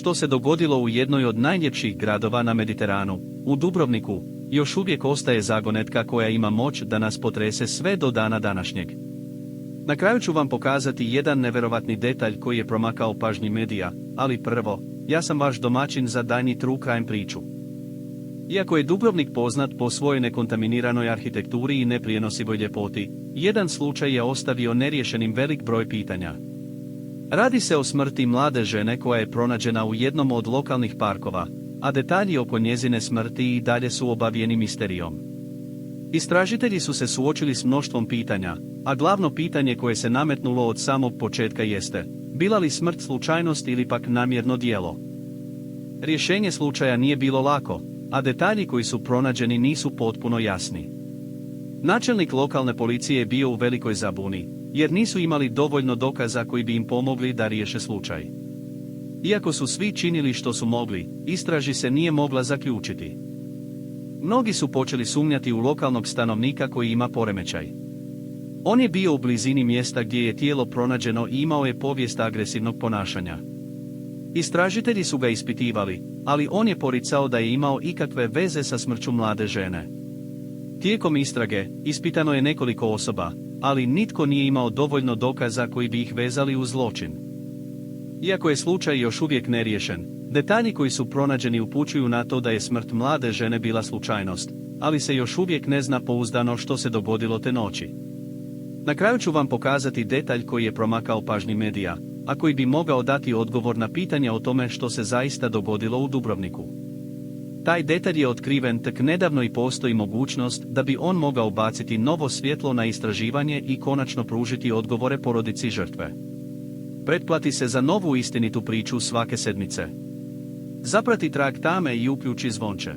što se dogodilo u jednoj od najljepših gradova na Mediteranu, u Dubrovniku, još uvijek ostaje zagonetka koja ima moć da nas potrese sve do dana današnjeg. Na kraju ću vam pokazati jedan neverovatni detalj koji je promakao pažnji medija, ali prvo, ja sam vaš domaćin za daljnji true crime priču. Iako je Dubrovnik poznat po svojoj nekontaminiranoj arhitekturi i neprijenosivoj ljepoti, jedan slučaj je ostavio neriješenim velik broj pitanja. Radi se o smrti mlade žene koja je pronađena u jednom od lokalnih parkova, a detalji oko njezine smrti i dalje su obavijeni misterijom. Istražitelji su se suočili s mnoštvom pitanja, a glavno pitanje koje se nametnulo od samog početka jeste, bila li smrt slučajnost ili pak namjerno djelo? Rješenje slučaja nije bilo lako, a detalji koji su pronađeni nisu potpuno jasni. Načelnik lokalne policije je bio u velikoj zabuni, jer nisu imali dovoljno dokaza koji bi im pomogli da riješe slučaj. Iako su svi činili što su mogli, istraga se nije mogla zaključiti. Mnogi su počeli sumnjati u lokalnog stanovnika koji ima poremećaj. On je bio u blizini mjesta gdje je tijelo pronađeno i imao je povijest agresivnog ponašanja. Istražitelji su ga ispitivali, ali on je poricao da je imao ikakve veze sa smrću mlade žene. Tijekom istrage, ispitano je nekoliko osoba, ali nitko nije imao dovoljno dokaza koji bi ih vezali uz zločin. Iako je slučaj još uvijek neriješen, detalji koji su pronađeni upućuju na to da je smrt mlade žene bila slučajnost, ali se još uvijek ne zna pouzdano što se dogodilo te noći. Na kraju ću vam pokazati detalj koji je promakao pažnji medija, a koji bi mogao dati odgovor na pitanje o tome što se zaista dogodilo u Dubrovniku. Taj detalj je otkriven tek nedavno i postoji mogućnost da bi on mogao baciti novo svjetlo na istraživanje i konačno pružiti odgovore porodici žrtve. Pretplati se za novu istinitu priču svake sedmice. Zaprati trag tame i uključi zvonče.